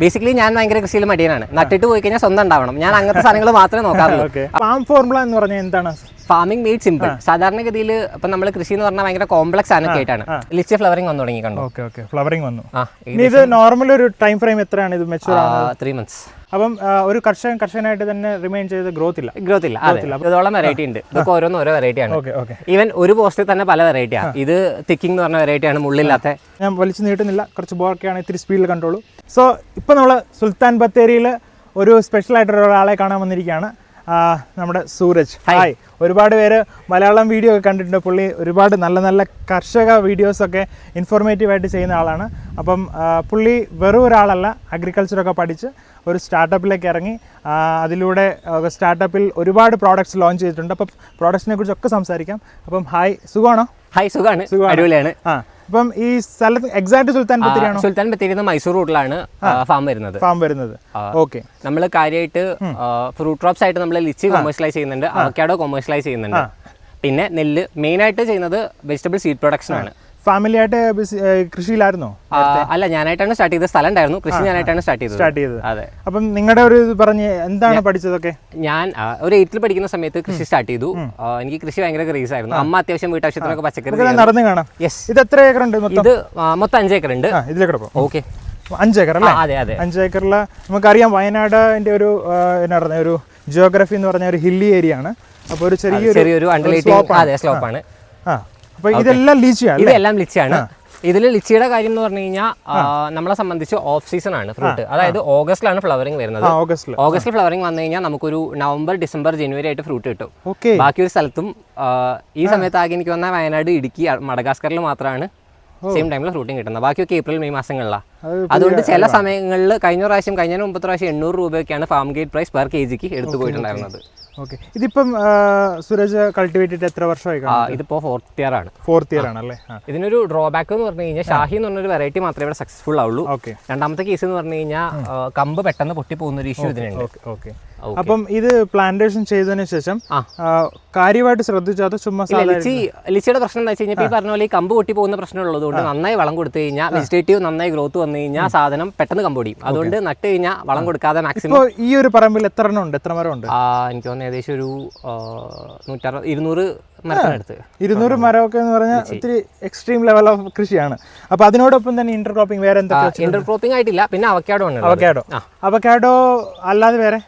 Basically ഞാൻ ഭയങ്കര കൃഷിയിൽ മടിയനാണ്. നട്ടിട്ട് പോയി കഴിഞ്ഞാൽ സ്വന്തം ഉണ്ടാവണം. ഞാൻ അങ്ങനത്തെ സാധനങ്ങൾ മാത്രമേ നോക്കാറുള്ളൂ. ഫാം ഫോർമുല എന്ന് പറഞ്ഞാൽ എന്താണ്? Farming made simple. സാധാരണഗതിയിൽ ഇപ്പം നമ്മൾ കൃഷി എന്ന് പറഞ്ഞാൽ ഭയങ്കര കോംപ്ലക്സ് സാധനമൊക്കെ ആയിട്ടാണ്. ലിസ്റ്റ് ഫ്ലവറിംഗ് വന്നു തുടങ്ങി കണ്ടു. ഫ്ലവറിംഗ് വന്നു. ഇത് നോർമൽ ഒരു ടൈം ഫ്രെയിം എത്രയാണ് ഇത് മെച്ചൂർ ആവുന്നത്? 3 months. അപ്പം ഒരു കർഷകനായിട്ട് തന്നെ റിമെയിൻ ചെയ്ത് ഗ്രോത്ത് ഇല്ല. ഇതോളം വെറൈറ്റി ഉണ്ട്. ഇതൊക്കെ ഓരോന്നും ഓരോ വെറൈറ്റിയാണ്. ഈവൻ ഒരു പോസ്റ്റിൽ തന്നെ പല വെറൈറ്റിയാണ്. ഇത് തിക്കിംഗ് എന്ന് പറഞ്ഞ വെറൈറ്റിയാണ്, മുള്ളില്ലാത്ത. ഞാൻ വലിച്ചു നീട്ടുന്നില്ല, കുറച്ച് ബോർക്കെയാണ്, ഇത്തിരി സ്പീഡിൽ കണ്ടോളൂ. സോ ഇപ്പോൾ നമ്മൾ സുൽത്താൻ ബത്തേരിയിൽ ഒരു സ്പെഷ്യൽ ആയിട്ടുള്ള ഒരാളെ കാണാൻ വന്നിരിക്കുകയാണ്. നമ്മുടെ സൂരജ്. ഹായ്. ഒരുപാട് പേര് മലയാളം വീഡിയോ ഒക്കെ കണ്ടിട്ടുണ്ട്. പുള്ളി ഒരുപാട് നല്ല നല്ല കർഷക വീഡിയോസൊക്കെ ഇൻഫോർമേറ്റീവായിട്ട് ചെയ്യുന്ന ആളാണ്. അപ്പം പുള്ളി വെറും ഒരാളല്ല, അഗ്രികൾച്ചറൊക്കെ പഠിച്ച് ഒരു സ്റ്റാർട്ടപ്പിലേക്ക് ഇറങ്ങി അതിലൂടെ സ്റ്റാർട്ടപ്പിൽ ഒരുപാട് പ്രോഡക്റ്റ്സ് ലോഞ്ച് ചെയ്തിട്ടുണ്ട്. അപ്പം പ്രോഡക്ട്സിനെ കുറിച്ചൊക്കെ സംസാരിക്കാം. അപ്പം ഹായ്, സുഖമാണോ? ഹായ്, സുഖമാണ്, അടിപൊളിയാണ്. അപ്പം ഈ സ്ഥലത്ത് എക്സാക്ട് സുൽത്താൻ ബത്തേരിയാണോ? സുൽത്താൻ ബത്തേരി മൈസൂർ റൂട്ടിലാണ് ഫാം വരുന്നത്. ഓക്കെ. നമ്മൾ കാര്യമായിട്ട് ഫ്രൂട്ട് ക്രോപ്സ് ആയിട്ട് നമ്മൾ ലിച്ചി കൊമേഴ്ഷ്യലൈസ് ചെയ്യുന്നുണ്ട്, അവക്കാഡോ കൊമേഴ്ഷ്യലൈസ് ചെയ്യുന്നുണ്ട്. പിന്നെ നെല്ല് മെയിൻ ആയിട്ട് ചെയ്യുന്നത് വെജിറ്റബിൾ സീഡ് പ്രൊഡക്ഷൻ ആണ്. ഫാമിലി ആയിട്ട് കൃഷിയിലായിരുന്നോ? അല്ല, ഞാനായിട്ടാണ് സ്റ്റാർട്ട് ചെയ്തത്. സ്ഥലം ഉണ്ടായിരുന്നു, കൃഷി ഞാനായിട്ടാണ് സ്റ്റാർട്ട് ചെയ്തത്. അതെ. അപ്പം നിങ്ങളുടെ ഒരു പറഞ്ഞ് എന്താണ് പഠിച്ചതൊക്കെ? ഞാൻ ഒരു 8th പഠിക്കുന്ന സമയത്ത് കൃഷി സ്റ്റാർട്ട് ചെയ്തു. എനിക്ക് കൃഷി ഭയങ്കര ക്രേസ് ആയിരുന്നു. അമ്മ അത്യാവശ്യം വീട്ടാവശ്യത്തിനൊക്കെ പച്ചക്കറി നടന്നു കാണാം. ഇത് എത്ര ഏക്കർ ഉണ്ട്? ഇത് മൊത്തം 5 ഏക്കർ ഉണ്ട്. ഇതിലേക്ക് ഓക്കെ. 5 ഏക്കർ അല്ലേ? അതെ അതെ. 5 ഏക്കറിൽ നമുക്കറിയാം വയനാടിന്റെ ഒരു എന്നാ പറയുക, ഒരു ജിയോഗ്രഫി എന്ന് പറഞ്ഞ ഒരു ഹില്ലി ഏരിയ ആണ്. അപ്പോൾ ഒരു ചെറിയൊരു സ്ലോപ്പാണ്. അപ്പോൾ ഇതെല്ലാം ലിച്ചിയാണ്. ഇതെല്ലാം ലിച്ചിയാണ്. ഇതിൽ ലിച്ചിയുടെ കാര്യം എന്ന് പറഞ്ഞു കഴിഞ്ഞാൽ നമ്മളെ സംബന്ധിച്ച് ഓഫ് സീസൺ ആണ് ഫ്രൂട്ട്. അതായത് ഓഗസ്റ്റിലാണ് ഫ്ലവറിംഗ് വരുന്നത്. ഓഗസ്റ്റിൽ ഫ്ലവറിംഗ് വന്നു കഴിഞ്ഞാൽ നമുക്കൊരു നവംബർ, ഡിസംബർ, ജനുവരി ആയിട്ട് ഫ്രൂട്ട് കിട്ടും. ബാക്കി ഒരു സ്ഥലത്തും ഈ സമയത്ത് ആകെ എനിക്ക് വന്നാൽ വയനാട്, ഇടുക്കി, മഡഗാസ്കറിൽ മാത്രമാണ് സെയിം ടൈമിൽ ഫ്രൂട്ടിങ് കിട്ടുന്നത്. ബാക്കിയൊക്കെ ഏപ്രിൽ, മെയ് മാസങ്ങളിലാണ്. അതുകൊണ്ട് ചില സമയങ്ങളിൽ കഴിഞ്ഞ മുമ്പത്തെ പ്രാവശ്യം 800 രൂപയൊക്കെയാണ് ഫാം ഗേറ്റ് പ്രൈസ് പെർ kgക്ക് എടുത്തു പോയിട്ടുണ്ടായിരുന്നത്. ഓക്കെ. ഇതിപ്പം സുരജ് കൾട്ടിവേറ്റ് ചെയ്തിട്ട് എത്ര വർഷമായി? ഇതിപ്പോ 4th year ആണ്. 4th year ആണല്ലേ? ഇതിനൊരു ഡ്രോബാക്ക് എന്ന് പറഞ്ഞു കഴിഞ്ഞാൽ ഷാഹി എന്ന് പറഞ്ഞൊരു വെറൈറ്റി മാത്രമേ ഇവിടെ സക്സസ്ഫുൾ ആവുള്ളൂ. രണ്ടാമത്തെ കേസ് എന്ന് പറഞ്ഞു കഴിഞ്ഞാൽ കമ്പ് പെട്ടെന്ന് പൊട്ടി പോകുന്ന ഒരു ഇഷ്യൂ ഇതിനുണ്ട്. അപ്പം ഇത് പ്ലാന്റേഷൻ ചെയ്തതിനു ശേഷം കാര്യമായിട്ട് ശ്രദ്ധിച്ചാൽ ചുമ്മാ ലിച്ചിയുടെ പ്രശ്നം എന്താ വെച്ച് കഴിഞ്ഞാൽ ഈ പറഞ്ഞ പോലെ ഈ കമ്പ് പൊട്ടി പോകുന്ന പ്രശ്നം ഉള്ളതുകൊണ്ട് നന്നായി വളം കൊടുത്തു കഴിഞ്ഞാൽ വെജിറ്റേറ്റീവ് നന്നായി ഗ്രോത്ത് വന്നു കഴിഞ്ഞാൽ സാധനം പെട്ടെന്ന് കമ്പ് പൊടിയും. അതുകൊണ്ട് നട്ട് കഴിഞ്ഞാൽ വളം കൊടുക്കാതെ മാക്സിമം. ഈ ഒരു പറമ്പിൽ എത്ര എണ്ണം ഉണ്ട്? എത്ര മരം ഉണ്ട്? എനിക്ക് തോന്നുന്നു ഏകദേശം ഒരു 200 മരത്തിനടുത്ത്. 200 മരമൊക്കെ എന്ന് പറഞ്ഞാൽ ഒത്തിരി എക്സ്ട്രീം ലെവൽ ഓഫ് കൃഷിയാണ്. അപ്പൊ അതിനോടൊപ്പം തന്നെ ഇന്റർക്രോപ്പിംഗ് വേറെ എന്തൊക്കെ? ഇന്റർക്രോപ്പിംഗ് ആയിട്ടില്ല, പിന്നെ അവക്കാഡോ ആണ്. അവക്കാഡോ അല്ലാതെ വേറെ?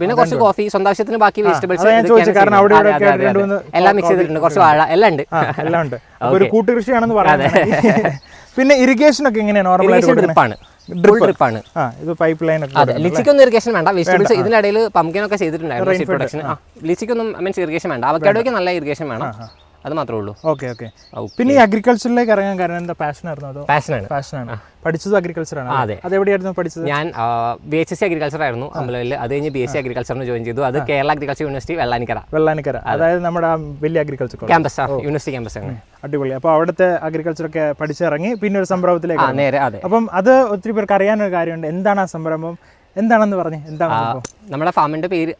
പിന്നെ കുറച്ച് കോഫി, സ്വന്തം ആവശ്യത്തിന് ബാക്കി വെജിറ്റബിൾസ് എല്ലാം മിക്സ് ചെയ്തിട്ടുണ്ട്. കുറച്ച് വാഴ എല്ലാം ഉണ്ട്. ഒരു കൂട്ടുകൃഷിയാണെന്ന് പറയുന്നത്. പിന്നെ ഇറിഗേഷൻ ഒക്കെ എങ്ങനെയാണ്? ഡ്രിപ്പാണ്. ഇത് പൈപ്പ് ലൈൻ ഒക്കെ. ലിച്ചിക്കൊന്നും ഇറിഗേഷൻ വേണ്ട. വെജിറ്റബിൾസ് ഇതിന്റെ ഇടയിൽ പംകിനൊക്കെ ചെയ്തിട്ടുണ്ടായിരുന്നു പ്രൊഡക്ഷൻ. ലിച്ചിക്കൊന്നും മീൻസ് ഇറിഗേഷൻ വേണ്ട. അവക്കാഡോയ്ക്ക് നല്ല ഇറിഗേഷൻ വേണം, അത് മാത്രമേ ഉള്ളൂ. ഓക്കെ. പിന്നെ ഈ അഗ്രികൾച്ചറിലേക്ക് ഇറങ്ങാൻ കാരണം എന്താ? പാഷനായിരുന്നു? അതോ? പാഷനാണ്. പഠിച്ചത് അഗ്രികൾച്ചർ ആണ്? അതെ. അതെവിടെയായിരുന്നു പഠിച്ചത്? ഞാൻ BHSC അഗ്രികൾച്ചർ ആയിരുന്നു അമ്പലവിൽ. അത് കഴിഞ്ഞ് BSc അഗ്രികൾച്ചറിന് ജോയിൻ ചെയ്തു. അത് കേരള അഗ്രികൾച്ചർ യൂണിവേഴ്സിറ്റി വെള്ളാനിക്കര. അതായത് നമ്മുടെ വലിയ അഗ്രികൾച്ചർ ക്യാമ്പസ്, യൂണിവേഴ്സിറ്റി ക്യാമ്പസ് ആണ്. അടിപൊളി. അപ്പോൾ അവിടുത്തെ അഗ്രികൾച്ചർ ഒക്കെ പഠിച്ചിറങ്ങി പിന്നെ ഒരു സംരംഭത്തിലേക്ക് നേരെ. അതെ. അപ്പം അത് ഒത്തിരി പേർക്ക് അറിയാനൊരു കാര്യമുണ്ട്. എന്താണ് ആ സംരംഭം? എന്താണെന്ന് പറഞ്ഞേ. എന്താണ് നമ്മുടെ ഫാമിന്റെ പേര്?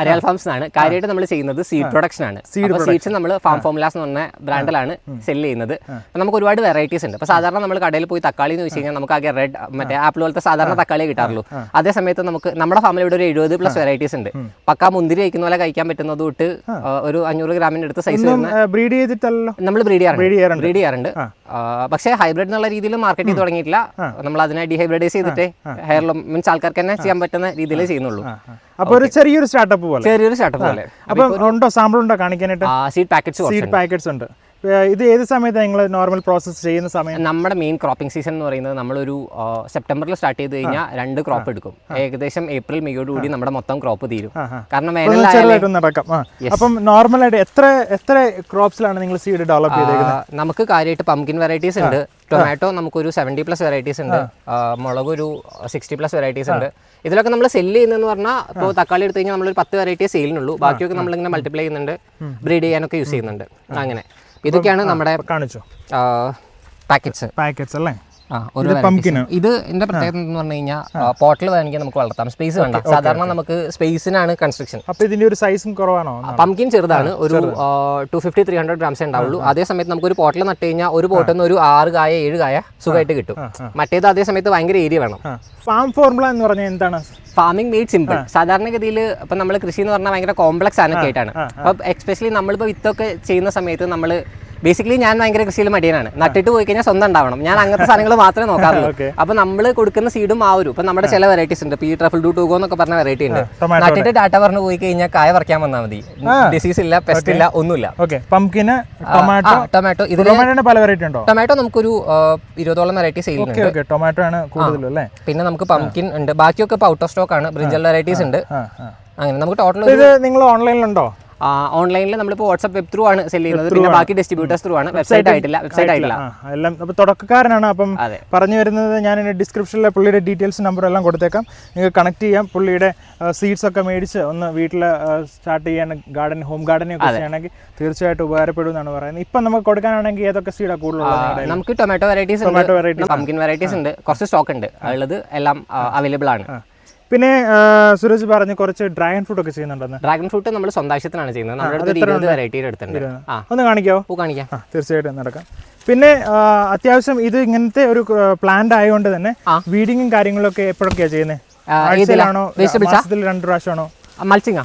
അരയാൽ ഫാംസ് ആണ്. കാര്യമായിട്ട് നമ്മൾ ചെയ്യുന്നത് സീഡ് പ്രൊഡക്ഷൻ ആണ്. സീഡ്സ് നമ്മൾ ഫാം ഫോമുലാസ് എന്ന് പറഞ്ഞ ബ്രാൻഡിലാണ് സെല് ചെയ്യുന്നത്. നമുക്ക് ഒരുപാട് വെറൈറ്റീസ് ഉണ്ട്. അപ്പോൾ സാധാരണ നമ്മൾ കടയിൽ പോയി തക്കാളി എന്ന് വെച്ച് കഴിഞ്ഞാൽ നമുക്ക് ആകെ റെഡ്, മറ്റേ ആപ്പിൾ പോലത്തെ സാധാരണ തക്കാളി കിട്ടാറുള്ളൂ. അതേ സമയത്ത് നമുക്ക് നമ്മുടെ ഫാമിൽ ഇവിടെ ഒരു 70+ വെറൈറ്റീസ് ഉണ്ട്. പക്കാ മുന്തിരി കഴിക്കുന്ന പോലെ കഴിക്കാൻ പറ്റുന്നത് തൊട്ട് ഒരു 500 ഗ്രാമിന്റെ അടുത്ത് സൈസ് ബ്രീഡ് ചെയ്തിട്ടല്ലോ നമ്മൾ ബ്രീഡ് ചെയ്യാറുണ്ട്. പക്ഷേ ഹൈബ്രിഡ് എന്നുള്ള രീതിയിൽ മാർക്കറ്റ് ചെയ്ത് തുടങ്ങിയിട്ടില്ല. നമ്മൾ അതിനെ ഡീഹൈബ്രിഡൈസ് ചെയ്തിട്ട് ഹെയർലൂം മീൻസ് ആൾക്കാർക്ക് തന്നെ ചെയ്യാൻ പറ്റുന്ന രീതിയിൽ ചെയ്യുന്നുള്ളൂ. അപ്പോൾ ഒരു ചെറിയൊരു സ്റ്റാർട്ടപ്പ് പോലെ. അപ്പോൾ ഉണ്ടോ? സാമ്പിൾ ഉണ്ടോ കാണിക്കാനായിട്ട്? സീഡ് പാക്കറ്റ്സ് ഉണ്ട്. ഇത് ഏത് സമയത്ത് നിങ്ങൾ നോർമൽ പ്രോസസ് ചെയ്യുന്ന സമയം? നമ്മുടെ മെയിൻ ക്രോപ്പിംഗ് സീസൺ എന്ന് പറയുന്നത് നമ്മളൊരു സെപ്റ്റംബറിൽ സ്റ്റാർട്ട് ചെയ്ത് കഴിഞ്ഞാൽ 2 ക്രോപ്പ് എടുക്കും. ഏകദേശം ഏപ്രിൽ മെയ്യോട് കൂടി നമ്മുടെ മൊത്തം ക്രോപ്പ് തീരും. കാരണം നടക്കാം. അപ്പം നോർമലായിട്ട് എത്ര ക്രോപ്സിലാണ് നിങ്ങൾ സീഡ് ഡെവലപ്പ് ചെയ്തേക്കുന്നത്? നമുക്ക് കാര്യമായിട്ട് പംകിൻ വെറൈറ്റീസ് ഉണ്ട്. ടൊമാറ്റോ നമുക്കൊരു 70+ വെറൈറ്റീസ് ഉണ്ട്. മുളക് ഒരു 60+ വെറൈറ്റീസ് ഉണ്ട്. ഇതിലൊക്കെ നമ്മൾ സെല്ല് ചെയ്യുന്നതെന്ന് പറഞ്ഞാൽ ഇപ്പോൾ തക്കാളി എടുത്തു കഴിഞ്ഞാൽ നമ്മളൊരു 10 വെറൈറ്റി സെയിലിനുള്ളൂ. ബാക്കിയൊക്കെ നമ്മളിങ്ങനെ മൾട്ടിപ്ലൈ ചെയ്യുന്നുണ്ട്, ബ്രീഡ് ചെയ്യാനൊക്കെ യൂസ് ചെയ്യുന്നുണ്ട്. അങ്ങനെ ഇതൊക്കെയാണ് നമ്മുടെ കാണിച്ചോ പാക്കറ്റ്സ് അല്ലേ? ഇത് എന്റെ പ്രത്യേകത എന്ന് പറഞ്ഞു കഴിഞ്ഞാൽ പോട്ടിൽ വേണമെങ്കിൽ നമുക്ക് വളർത്താം, സ്പേസ് വേണ്ട. സാധാരണ നമുക്ക് സ്പേസിനാണ് കൺസ്ട്രക്ഷൻ. അപ്പോൾ ഇതിന്റെ ഒരു സൈസും കുറവാണോ? പംകിൻ ചെറുതാണ്, ഒരു 250-300 ഗ്രാംസേ ഉണ്ടാവുള്ളൂ. അതേ സമയത്ത് നമുക്ക് ഒരു പോട്ടിൽ നട്ട് കഴിഞ്ഞാൽ ഒരു പോട്ടിൽ നിന്ന് ഒരു 6 കായ 7 കായ സുഖമായിട്ട് കിട്ടും. മറ്റേത് അതേ സമയത്ത് ഭയങ്കര ഏരിയ വേണം. ഫാം ഫോർമുല എന്ന് പറഞ്ഞാൽ എന്താണ്? Farming made simple. സാധാരണഗതിയിൽ ഇപ്പം നമ്മൾ കൃഷി എന്ന് പറഞ്ഞാൽ ഭയങ്കര കോംപ്ലക്സ് ആനൊക്കെ ആയിട്ടാണ്. അപ്പം എക്സ്പെഷ്യലി നമ്മളിപ്പോൾ വിത്തൊക്കെ ചെയ്യുന്ന സമയത്ത് നമ്മൾ ബേസിക്കലി ഞാൻ ഭയങ്കര കൃഷിയിൽ മടിയനാണ്. നട്ടിട്ട് പോയി കഴിഞ്ഞാൽ സ്വന്തം ഉണ്ടാവണം. ഞാൻ അങ്ങനത്തെ സാധനങ്ങൾ മാത്രമേ നോക്കാറുള്ളൂ. അപ്പൊ നമ്മൾ കൊടുക്കുന്ന സീഡും ആ ഒരു ഇപ്പൊ നമ്മുടെ ചില വെറൈറ്റീസ് ഉണ്ട്, ട്രഫിൾ ഡു ടൂഗോ എന്നൊക്കെ പറഞ്ഞ വെറൈറ്റി ഉണ്ട്. നട്ടിട്ട് ടാറ്റ പറഞ്ഞു പോയി കഴിഞ്ഞാൽ കായ പറിക്കാൻ വന്നാൽ മതി. ഡിസീസ് ഇല്ല, പെസ്റ്റ് ഇല്ല, ഒന്നുമില്ല. ടൊമാറ്റോ ഇതിൽ പല വെറൈറ്റി ഉണ്ടോ? ടൊമാറ്റോ നമുക്കൊരു 20ഓളം വെറൈറ്റി സെയിൽ ഉണ്ട്. ടൊമാറ്റോ ആണ് കൂടുതലും അല്ലേ? പിന്നെ നമുക്ക് പംകിൻ ഉണ്ട്, ബാക്കിയൊക്കെ ഇപ്പോൾ ഔട്ട് ഓഫ് സ്റ്റോക്ക് ആണ്. ബ്രിഞ്ചൽ വെറൈറ്റീസ് ഉണ്ട്. അങ്ങനെ നമുക്ക് ടോട്ടൽ നിങ്ങൾ ഓൺലൈനിലുണ്ടോ? ഓൺലൈനിൽ നമ്മളിപ്പോൾ വാട്സ്ആപ്പ് വെബ് ത്രൂ ആണ് സെല് ചെയ്യുന്നത്. പിന്നെ ബാക്കി ഡിസ്ട്രിബ്യൂട്ടേഴ്സ് ത്രൂ ആണ്. വെബ്സൈറ്റ് ആയിട്ടില്ല. എല്ലാം അപ്പോൾ തുടക്കക്കാരനാണ്. അപ്പം പറഞ്ഞു വരുന്നത് ഞാൻ ഡിസ്ക്രിപ്ഷനിലെ പുള്ളിയുടെ ഡീറ്റെയിൽസ് നമ്പർ എല്ലാം കൊടുത്തേക്കാം. നിങ്ങൾക്ക് കണക്ട് ചെയ്യാം. പുള്ളിയുടെ സീഡ്സ് ഒക്കെ മേടിച്ച് ഒന്ന് വീട്ടിൽ സ്റ്റാർട്ട് ചെയ്യാൻ ഹോം ഗാർഡനിങ് ഒക്കെ ചെയ്യുകയാണെങ്കിൽ തീർച്ചയായിട്ടും ഉപകാരപ്പെടും എന്നാണ് പറയുന്നത്. ഇപ്പം നമുക്ക് കൊടുക്കാനാണെങ്കിൽ ഏതൊക്കെ സീഡാണ് കൂടുതലുള്ളത്? നമുക്ക് ടൊമാറ്റോ വെറൈറ്റീസ് ഉണ്ട്, പംകിൻ വെറൈറ്റീസ് ഉണ്ട്, കുറച്ച് സ്റ്റോക്ക് ഉണ്ട്. ഉള്ളത് എല്ലാം അവൈലബിൾ ആണ്. പിന്നെ സുരജ് പറഞ്ഞു കുറച്ച് ഡ്രാഗൺ ഫ്രൂട്ട് ഒക്കെ ചെയ്യുന്നുണ്ടെന്ന്. ഡ്രാഗൺ ഫ്രൂട്ട് നമ്മൾ സ്വന്തമാവശ്യത്തിനാണ് ചെയ്യുന്നത്. നമ്മുടെ അടുത്ത് 20 വെറൈറ്റിയുടെ അടുത്തുണ്ട്. ഒന്ന് കാണിക്കാവോ? കാണിക്കാം, തീർച്ചയായിട്ടും നടക്കാം. പിന്നെ അത്യാവശ്യം ഇത് ഇങ്ങനത്തെ ഒരു പ്ലാന്റ് ആയതുകൊണ്ട് തന്നെ വീഡിങ്ങും കാര്യങ്ങളൊക്കെ എപ്പോഴൊക്കെയാണ് ചെയ്യുന്നത്? ആഴ്ചയിലാണോ, മാസത്തിൽ 2 പ്രാവശ്യമാണോ? മൾച്ചിങ്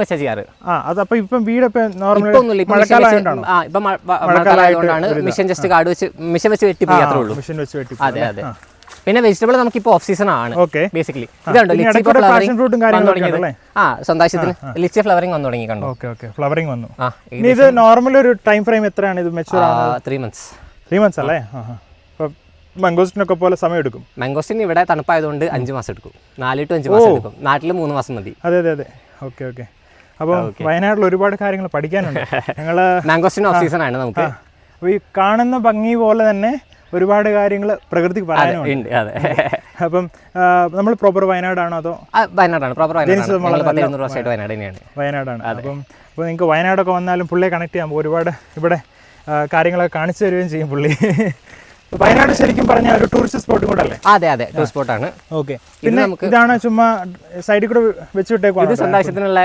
വെച്ചാ ചെയ്യാറ്. അതപ്പോ ഇപ്പം വീടൊക്കെ മഴക്കാലമായതുകൊണ്ടാണ് മിഷൻ ജസ്റ്റ് കാട് വെച്ച് മിഷൻ വെച്ച് വെട്ടി പോയാത്രേ ഉള്ളൂ. അതെ അതെ. പിന്നെ വെജിറ്റബിൾ നമുക്ക് ഇപ്പോൾ ഓഫ് സീസൺ ആണ് ബേസിക്കലി. ഇതുണ്ടോ ലിച്ചി സ്വന്തമാവശ്യത്തിന് ലിച്ചി ഫ്ലവറിംഗ് വന്നു തുടങ്ങി. കണ്ടോ? ഫ്ലവറിംഗ് വന്നു. ഇത് നോർമൽ ഒരു ടൈം ഫ്രെയിം എത്രയാണ് ഇത് മെച്ചൂർ ആവുന്നത്? 3 months. 3 months അല്ലേ? മംഗോസ്റ്റിനൊക്കെ പോലെ സമയം എടുക്കും. മംഗോസ്റ്റിന് ഇവിടെ തണുപ്പായതുകൊണ്ട് 5 മാസം എടുക്കും. 4 to 5 മാസം എടുക്കും. നാട്ടിൽ 3 മാസം മതി. അതെ അതെ അതെ. ഓക്കെ. അപ്പോൾ വയനാട്ടിൽ ഒരുപാട് കാര്യങ്ങൾ പഠിക്കാനുണ്ട്. ഞങ്ങള് മാംഗോസ്റ്റിന് ഓഫ് സീസൺ ആണ് നമുക്ക്. അപ്പോൾ ഈ കാണുന്ന ഭംഗി പോലെ തന്നെ ഒരുപാട് കാര്യങ്ങൾ പ്രകൃതിക്ക് പറയാനുണ്ട്. അപ്പം നമ്മൾ പ്രോപ്പർ വയനാടാണോ അതോ? വയനാടാണ്, പ്രോപ്പർ വയനാടാണ്. അപ്പം അപ്പോൾ നിങ്ങൾക്ക് വയനാടൊക്കെ വന്നാലും പുള്ളിയെ കണക്ട് ചെയ്യാൻ ഒരുപാട് ഇവിടെ കാര്യങ്ങളൊക്കെ കാണിച്ചു തരുകയും ചെയ്യും പുള്ളി. വയനാട് ശരിക്കും പറഞ്ഞാൽ ഒരു ടൂറിസ്റ്റ് സ്പോട്ടും കൂടെ അല്ലേ? അതെ ടൂറിസ്റ്റ് സ്പോട്ടാണ്. ഓക്കെ. പിന്നെ ഇതാണ് ചുമ്മാ സൈഡിൽ കൂടെ വെച്ച് വിട്ടേക്കും. ഇത് സന്ദർശനത്തിനുള്ള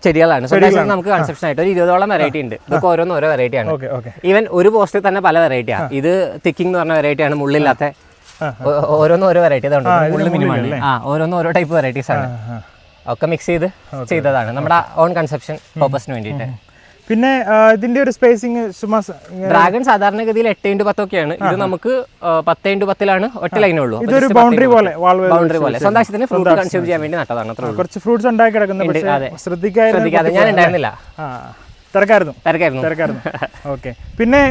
ചെടികളാണ്. നമുക്ക് കൺസെപ്ഷൻ ആയിട്ട് ഒരു 20ഓളം വെറൈറ്റി ഉണ്ട്. ഇതൊക്കെ ഓരോ വെറൈറ്റി ആണ്. ഈവൻ ഒരു പോസ്റ്റിൽ തന്നെ പല വെറൈറ്റിയാണ്. ഇത് തിക്കിംഗ് എന്ന് പറഞ്ഞ വെറൈറ്റിയാണ്, മുള്ളില്ലാത്ത. ഓരോന്നും ഓരോ വെറൈറ്റി ഓരോന്നും ഓരോ ടൈപ്പ് വെറൈറ്റീസ് ആണ്. ഒക്കെ മിക്സ് ചെയ്തതാണ് നമ്മുടെ ഓൺ കൺസെപ്ഷൻ പർപ്പസിന് വേണ്ടിയിട്ട്. പിന്നെ ഇതിന്റെ ഒരു സ്പേസിങ് ഡ്രാഗൺ സാധാരണഗതിയിൽ 8x10 ഒക്കെയാണ്. ഇത് നമുക്ക് 10x10 ഒറ്റ ലൈനേ ഉള്ളൂ. ഇതൊരു ബൗണ്ടറി പോലെ സ്വന്തമാവശ്യത്തിന് ഫ്രൂട്ട് കൺസ്യൂം ചെയ്യാൻ വേണ്ടി നട്ടതാണ്. കുറച്ച് ഫ്രൂട്ട്സ് ഉണ്ടാക്കി കിടക്കുന്നത് ശ്രദ്ധിക്കാതെ ഞാൻ ഉണ്ടായിരുന്നില്ല, തിരക്കായിരുന്നു. ഓക്കെ. പിന്നെ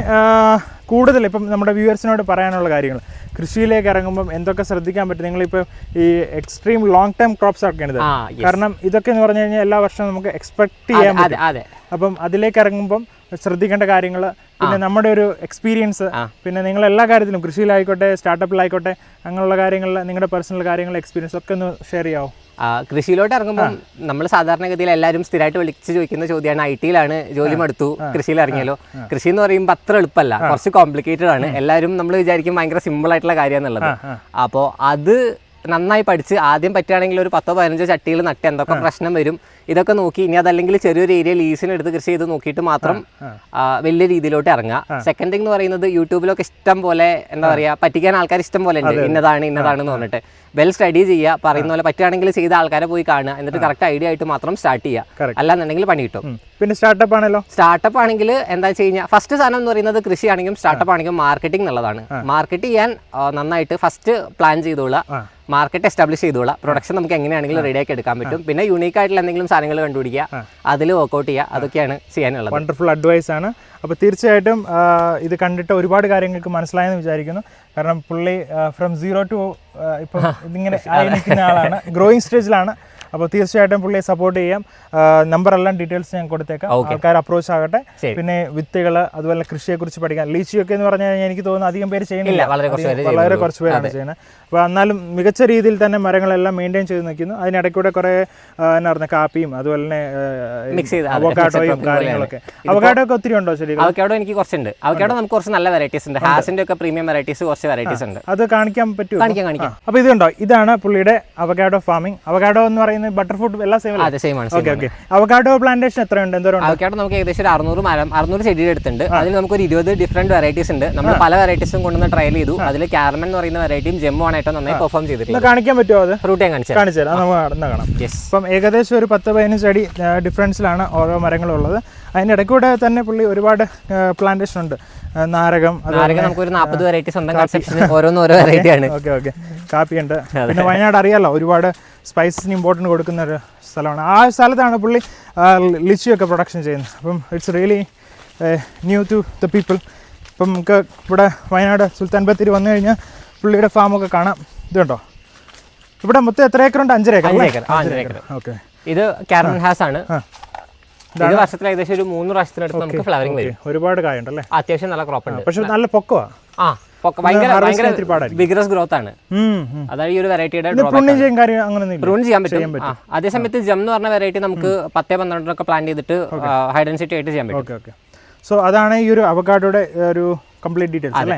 കൂടുതൽ ഇപ്പം നമ്മുടെ വ്യൂവേഴ്സിനോട് പറയാനുള്ള കാര്യങ്ങൾ, കൃഷിയിലേക്ക് ഇറങ്ങുമ്പം എന്തൊക്കെ ശ്രദ്ധിക്കാൻ പറ്റും? നിങ്ങളിപ്പോൾ ഈ എക്സ്ട്രീം ലോങ് ടൈം ക്രോപ്സ് ആക്കേണ്ടത്, കാരണം ഇതൊക്കെ എന്ന് പറഞ്ഞു കഴിഞ്ഞാൽ എല്ലാ വർഷവും നമുക്ക് എക്സ്പെക്ട് ചെയ്യാൻ പറ്റും. അപ്പം അതിലേക്ക് ഇറങ്ങുമ്പോൾ ശ്രദ്ധിക്കേണ്ട കാര്യങ്ങൾ, പിന്നെ നമ്മുടെ ഒരു എക്സ്പീരിയൻസ്, പിന്നെ നിങ്ങൾ എല്ലാ കാര്യത്തിലും കൃഷിയിലായിക്കോട്ടെ സ്റ്റാർട്ടപ്പിലായിക്കോട്ടെ അങ്ങനെയുള്ള കാര്യങ്ങളിൽ നിങ്ങളുടെ പേഴ്സണൽ കാര്യങ്ങൾ എക്സ്പീരിയൻസ് ഒക്കെ ഒന്ന് ഷെയർ ചെയ്യാമോ? കൃഷിയിലോട്ട് ഇറങ്ങുമ്പോൾ നമ്മൾ സാധാരണഗതിയിൽ എല്ലാവരും സ്ഥിരമായിട്ട് വിളിച്ച് ചോദിക്കുന്ന ചോദ്യമാണ്, IT-ലാണ് ജോലി മടുത്തു കൃഷിയിൽ ഇറങ്ങിയാലോ? കൃഷി എന്ന് പറയുമ്പോൾ അത്ര എളുപ്പമല്ല, കുറച്ച് കോംപ്ലിക്കേറ്റഡ് ആണ്. എല്ലാവരും നമ്മൾ വിചാരിക്കും ഭയങ്കര സിമ്പിൾ ആയിട്ടുള്ള കാര്യമാണെന്നുള്ളത്. അപ്പോൾ അത് നന്നായി പഠിച്ച് ആദ്യം പറ്റുകയാണെങ്കിൽ ഒരു 10-15 ചട്ടിയിൽ നട്ട് എന്തൊക്കെ പ്രശ്നം വരും ഇതൊക്കെ നോക്കി, ഇനി അതല്ലെങ്കിൽ ചെറിയൊരു ഏരിയ ലീസിന് എടുത്ത് കൃഷി ചെയ്ത് നോക്കിയിട്ട് മാത്രം വലിയ രീതിയിലോട്ട് ഇറങ്ങുക. സെക്കൻഡ് തിങ് എന്ന് പറയുന്നത് യൂട്യൂബിലൊക്കെ ഇഷ്ടം പോലെ എന്താ പറയുക, പറ്റിക്കാൻ ആൾക്കാർ ഇഷ്ടം പോലെ ഉണ്ട്, ഇന്നതാണെന്ന് പറഞ്ഞിട്ട്. വെൽ സ്റ്റഡി ചെയ്യുക, പറയുന്ന പോലെ പറ്റുകയാണെങ്കിൽ ചെയ്ത ആൾക്കാരെ പോയി കാണുക, എന്നിട്ട് കറക്റ്റ് ഐഡിയ ആയിട്ട് മാത്രം സ്റ്റാർട്ട് ചെയ്യുക. അല്ലാന്നുണ്ടെങ്കിൽ പണി കിട്ടും. പിന്നെ സ്റ്റാർട്ടപ്പ് ആണെങ്കിൽ എന്താ വെച്ച് കഴിഞ്ഞാൽ ഫസ്റ്റ് സാധനം എന്ന് പറയുന്നത് കൃഷി ആണെങ്കിലും സ്റ്റാർട്ടപ്പ് ആണെങ്കിലും മാർക്കറ്റിംഗ് എന്നുള്ളതാണ്. മാർക്കറ്റ് ചെയ്യാൻ നന്നായിട്ട് ഫസ്റ്റ് പ്ലാൻ ചെയ്തോളുക, മാർക്കറ്റ് എസ്റ്റാബ്ലിഷ് ചെയ്തോളുക, പ്രൊഡക്ഷൻ നമുക്ക് എങ്ങനെയാണെങ്കിലും റെഡിയാക്കി എടുക്കാൻ പറ്റും. പിന്നെ യൂണീക്ക് ആയിട്ടുള്ള എന്തെങ്കിലും സാധനങ്ങൾ കണ്ടുപിടിക്കുക, അതിൽ വർക്ക്ഔട്ട് ചെയ്യുക, അതൊക്കെയാണ് ചെയ്യാനുള്ളത്. വണ്ടർഫുൾ അഡ്വൈസ് ആണ്. അപ്പോൾ തീർച്ചയായിട്ടും ഇത് കണ്ടിട്ട് ഒരുപാട് കാര്യങ്ങൾക്ക് മനസ്സിലായെന്ന് വിചാരിക്കുന്നു. കാരണം പുള്ളി ഫ്രം 0 to ഇപ്പം ഇതിങ്ങനെ ആയിരിക്കുന്ന ആളാണ്, ഗ്രോയിങ് സ്റ്റേജിലാണ്. അപ്പോൾ തീർച്ചയായിട്ടും പുള്ളിയെ സപ്പോർട്ട് ചെയ്യാം. നമ്പറെല്ലാം ഡീറ്റെയിൽസ് ഞാൻ കൊടുത്തേക്കാം, ആൾക്കാർ അപ്രോച്ച് ആകട്ടെ. പിന്നെ വിത്തുകൾ അതുപോലെ കൃഷിയെക്കുറിച്ച് പഠിക്കാൻ. ലീച്ചിയൊക്കെ എന്ന് പറഞ്ഞു കഴിഞ്ഞാൽ എനിക്ക് തോന്നുന്നു അധികം പേര് ചെയ്യുന്നില്ല, വളരെ കുറച്ച് പേരാണ് ചെയ്യുന്നത്. അപ്പോൾ എന്നാലും മികച്ച രീതിയിൽ തന്നെ മരങ്ങളെല്ലാം മെയിൻറ്റെയിൻ ചെയ്ത് നിൽക്കുന്നു. അതിനിടയ്ക്കൂടെ കുറേ എന്നാ പറയുക കാപ്പിയും അതുപോലെ തന്നെ അവക്കാഡോയും കാര്യങ്ങളൊക്കെ. അവക്കാഡോ ഒക്കെ ഒത്തിരി ഉണ്ടോ ശരി? അവക്കാഡോ എനിക്ക് കുറച്ചുണ്ട്. അവക്കാഡോ നമുക്ക് കുറച്ച് നല്ല വെറൈറ്റീസ് ഉണ്ട്. ഹാസിന്റെ ഒക്കെ പ്രീമിയം വെറൈറ്റീസ് കുറച്ച് വെറൈറ്റീസ് ഉണ്ട്. അത് കാണിക്കാൻ പറ്റുമോ? കാണിക്കാം. അപ്പോൾ ഇതുണ്ടോ, ഇതാണ് പുള്ളിയുടെ അവക്കാഡോ ഫാമിംഗ്. അവക്കാഡോ എന്ന് പറയുന്നത് ബട്ടർ ഫ്രൂട്ട് എല്ലാം സെയിം ആണ്. ഓക്കെ. അവക്കാഡോ പ്ലാന്റേഷൻ എത്രയുണ്ട്? എന്തോരം? അവക്കാഡോ നമുക്ക് ഏകദേശം ഒരു 600 ചെടിയുടെ അടുത്തുണ്ട്. അതിൽ നമുക്ക് ഒരു 20 ഡിഫറെന്റ് വെറൈറ്റീസ് ഉണ്ട്. നമ്മൾ പല വെറൈറ്റീസും കൊണ്ടുവന്ന് ട്രയൽ ചെയ്തു. അതിൽ കാരമൻ എന്ന് പറയുന്ന വെറൈറ്റിയും ജെമ്മു ആണ് ഏറ്റവും നന്നായി പെർഫോം ചെയ്തിട്ടുണ്ട്. കാണിക്കാൻ പറ്റുമോ? അത് ഫ്രൂട്ട് ഞാൻ കാണിച്ചു തരാം. നമുക്ക് കാണാം. അപ്പം ഏകദേശം ഒരു 10-15 ചെടി ഡിഫറൻസിലാണ് ഓരോ മരങ്ങളുള്ളത്. അതിൻ്റെ ഇടയ്ക്കൂടെ തന്നെ പുള്ളി ഒരുപാട് പ്ലാന്റേഷൻ ഉണ്ട്. നാരകം നമുക്ക് ഒരു 40 വെറൈറ്റി സ്വന്തം കൺസെപ്ഷന് ഓരോന്നും ഓരോ വെറൈറ്റി ആണ്. ഓക്കെ. കാപ്പിയുണ്ട്. പിന്നെ വയനാട് അറിയാലോ, ഒരുപാട് സ്പൈസസിന് ഇമ്പോർട്ടൻറ്റ് കൊടുക്കുന്ന ഒരു സ്ഥലമാണ്. ആ സ്ഥലത്താണ് പുള്ളി ലിച്ചിയൊക്കെ പ്രൊഡക്ഷൻ ചെയ്യുന്നത്. അപ്പം it's really new to the people. ഇപ്പം നമുക്ക് ഇവിടെ വയനാട് സുൽത്താൻ ബത്തേരി വന്നു കഴിഞ്ഞാൽ പുള്ളിയുടെ ഫാമൊക്കെ കാണാം. ഇതുണ്ടോ, ഇവിടെ മൊത്തം എത്ര ഏക്കറുണ്ട്? 5 ഏക്കർ. ഓക്കെ. ഇത് കാരമൻ ഹാസ് ആണ്. ഇത് വർഷത്തിൽ ഏകദേശം ഒരു 3 പ്രാവശ്യത്തിനടുത്ത് നമുക്ക് ഫ്ലവറിംഗ് വരും. ഒരുപാട് കായുണ്ടല്ലേ? അത്യാവശ്യം നല്ല ക്രോപ്പ് ഉണ്ട്. പക്ഷെ നല്ല പൊക്കമാ. ഭയങ്കര വിഗ്രസ് ഗ്രോത്ത് ആണ്. അതായത് ഈ ഒരു വെറൈറ്റിയുടെ പ്രൂൺ ചെയ്യാൻ പറ്റും. അതേസമയത്ത് ജം എന്ന് പറഞ്ഞ വെറൈറ്റി നമുക്ക് 10-12 ഒക്കെ പ്ലാൻ ചെയ്തിട്ട് ഹൈ ഡെൻസിറ്റി ആയിട്ട് ചെയ്യാൻ പറ്റും. സോ അതാണ് ഈ ഒരു അവക്കാഡോയുടെ ഒരു കംപ്ലീറ്റ് ഡീറ്റെയിൽസ് അല്ലേ?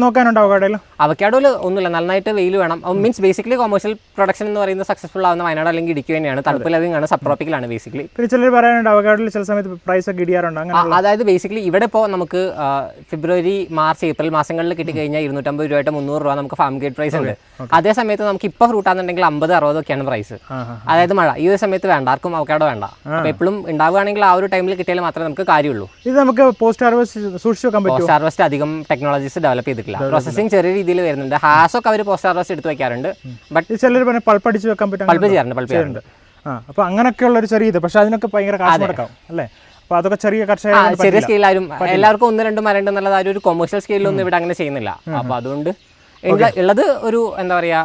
നോക്കാനുണ്ടോ അവക്കാഡോയിൽ? അവക്കാഡോയിൽ ഒന്നുമില്ല, നന്നായിട്ട് വെയിൽ വേണം. മീൻസ് ബേസിക്കലി കൊമേഴ്ഷ്യൽ പ്രൊഡക്ഷൻ എന്ന് പറയുന്നത് സക്സസ്ഫുൾ ആവുന്ന വയനാട് അല്ലെങ്കിൽ ഇടുക്കി തന്നെയാണ്. തണുപ്പ് ലവിംഗ് ആണ്, സബ് ട്രോപ്പിക്കലാണ് ബേസിക്കലി. ചിലർ പറയാനുണ്ട് അവക്കാഡോയിൽ ചില സമയത്ത് പ്രൈസ് ഒക്കെ ഇടിയാറുണ്ട്. അതായത് ബേസിക്കലി ഇവിടെ ഇപ്പോൾ നമുക്ക് ഫെബ്രുവരി, മാർച്ച്, ഏപ്രിൽ മാസങ്ങളിൽ കിട്ടിക്കഴിഞ്ഞാൽ 250 രൂപ 300 രൂപ നമുക്ക് ഫാം ഗേറ്റ് പ്രൈസ് ഉണ്ട്. അതേ സമയത്ത് നമുക്ക് ഇപ്പോൾ ഫ്രൂട്ട് ആണെന്നുണ്ടെങ്കിൽ 50-60 ഒക്കെയാണ് പ്രൈസ്. അതായത് മഴ ഈ ഒരു സമയത്ത് വേണ്ട, ആർക്കും അവക്കാഡോ വേണ്ട. അപ്പോൾ എപ്പോഴും ഉണ്ടാവുകയാണെങ്കിൽ ആ ഒരു ടൈമിൽ കിട്ടിയാൽ മാത്രമേ നമുക്ക് കാര്യമുള്ളൂ. ഇത് നമുക്ക് പോസ്റ്റ് ഹാർവെസ്റ്റ് സൂക്ഷിച്ച് വെക്കാൻ പറ്റും. പോസ്റ്റ് ഹാർവെസ്റ്റ് അധികം ടെക്നോളജീസ് ഡെവലപ്പ് ചെയ്തിട്ടില്ല. പ്രോസസിംഗ് ചെറിയ രീതിയിൽ വരുന്നുണ്ട്. ഹാസൊക്കെ അവർ പോസ്റ്റ് ഹാർവെസ്റ്റ് എടുത്ത് വെക്കാറുണ്ട്. ബട്ട് ചിലർ പൾപ്പ് അടിച്ച് വെക്കാൻ പറ്റും. പൾപ്പ് ചെയ്യാറുണ്ട്. അപ്പോൾ അങ്ങനെയൊക്കെയുള്ള ഒരു ചെറിയ ഇത്. പക്ഷെ അതിനൊക്കെ ഭയങ്കര കാശ് മുടക്കാവും അല്ലേ? അപ്പോൾ അതൊക്കെ ചെറിയ ചെറിയ സ്കെയിലാരും എല്ലാവർക്കും 1-2 മരം ഉണ്ടെന്നുള്ളത് ആ ഒരു കൊമേഴ്ഷ്യൽ സ്കെയിലൊന്നും ഇവിടെ അങ്ങനെ ചെയ്യുന്നില്ല. അപ്പോൾ അതുകൊണ്ട് ഉള്ളത് ഒരു എന്താ പറയാ,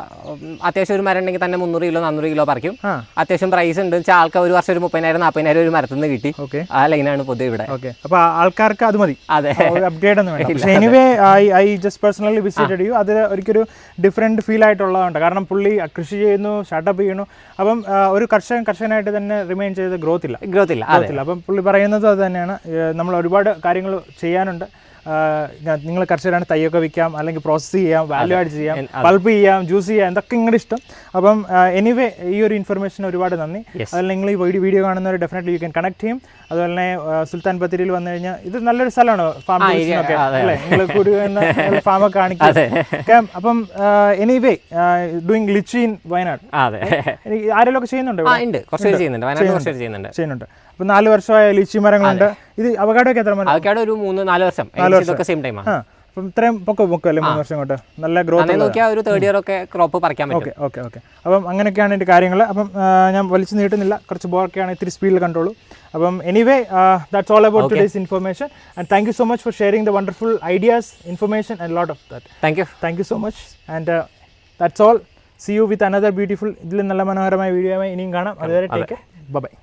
അത്യാവശ്യം ഒരു മരം ഉണ്ടെങ്കിൽ തന്നെ 300 കിലോ 400 കിലോ പറിക്കും. അത്യാവശ്യം പ്രൈസ് ഉണ്ട് വെച്ചാൽ ആൾക്കാർ ഒരു വർഷം ഒരു 30,000-40,000 ഒരു മരത്തിൽ നിന്ന് കിട്ടി. ആ ലൈനാണ് പൊതുവെ ഇവിടെ. അപ്പോൾ ആൾക്കാർക്ക് അത് മതി. അതെ, അപ്ഗ്രേഡ് ഒന്നും വേണ്ട. പക്ഷേ anyway I just personally visited you. അത് ഒരിക്കലും ഡിഫറെൻറ്റ് ഫീൽ ആയിട്ടുള്ളതുകൊണ്ട്, കാരണം പുള്ളി കൃഷി ചെയ്യുന്നു, സ്റ്റാർട്ടപ്പ് ചെയ്യുന്നു. അപ്പം ഒരു കർഷകനായിട്ട് തന്നെ റിമെയിൻ ചെയ്ത് ഗ്രോത്ത് ഇല്ല. അപ്പം പുള്ളി പറയുന്നത് അത് തന്നെയാണ്. നമ്മൾ ഒരുപാട് കാര്യങ്ങൾ ചെയ്യാനുണ്ട്. നിങ്ങൾ കർഷകരാണ്, തൈയൊക്കെ വിൽക്കാം, അല്ലെങ്കിൽ പ്രോസസ്സ് ചെയ്യാം, വാല്യൂ ആഡ് ചെയ്യാം, പൾപ്പ് ചെയ്യാം, ജ്യൂസ് ചെയ്യാം, എന്തൊക്കെ നിങ്ങളുടെ ഇഷ്ടം. അപ്പം എനിവേ ഈ ഒരു ഇൻഫർമേഷൻ ഒരുപാട് നന്ദി. അതുപോലെ നിങ്ങൾ ഈ വീഡിയോ കാണുന്നവർ ഡെഫിനറ്റ്ലി യു ക്യാൻ കണക്ട് ചെയ്യും. അതുപോലെ തന്നെ സുൽത്താൻ ബത്തേരിയിൽ വന്നു കഴിഞ്ഞാൽ ഇത് നല്ലൊരു സ്ഥലമാണ് ഫാം ഒക്കെ അല്ലേ? നിങ്ങൾ കൂടി ഫാമൊക്കെ കാണിക്കാം. അപ്പം anyway doing lychee in Wayanad ആരെങ്കിലും ഒക്കെ ചെയ്യുന്നുണ്ട്? ചെയ്യുന്നുണ്ട്. അപ്പം 4 വർഷമായ ലിച്ചി മരങ്ങളുണ്ട്. ഇത് അവക്കാഡോ ഒക്കെ എത്ര മരം? അവക്കാഡോ ഒരു 3-4 വർഷം. അപ്പം ഇത്രയും പൊക്കം അല്ലേ? 3 വർഷം കൊണ്ട് നല്ല ഗ്രോത്ത് നോക്കിയാൽ ഒരു 3rd ഇയർ ഒക്കെ ക്രോപ്പ് പറിക്കാൻ പറ്റും. ഓക്കെ. അപ്പം അങ്ങനെയൊക്കെയാണ് എൻ്റെ കാര്യങ്ങൾ. അപ്പം ഞാൻ വലിച്ചു നീട്ടുന്നില്ല, കുറച്ച് ബോർക്കെയാണ്, ഇത്തിരി സ്പീഡിൽ കണ്ടോളൂ. അപ്പം anyway that's all about today's information. And thank you so much for sharing the wonderful ideas, information and lot of that. Thank you so much. And that's all. C you with another beautiful, ഇതിൽ നല്ല മനോഹരമായ വീഡിയോയുമായി ഇനിയും കാണാം. അതുവരെ take care. By.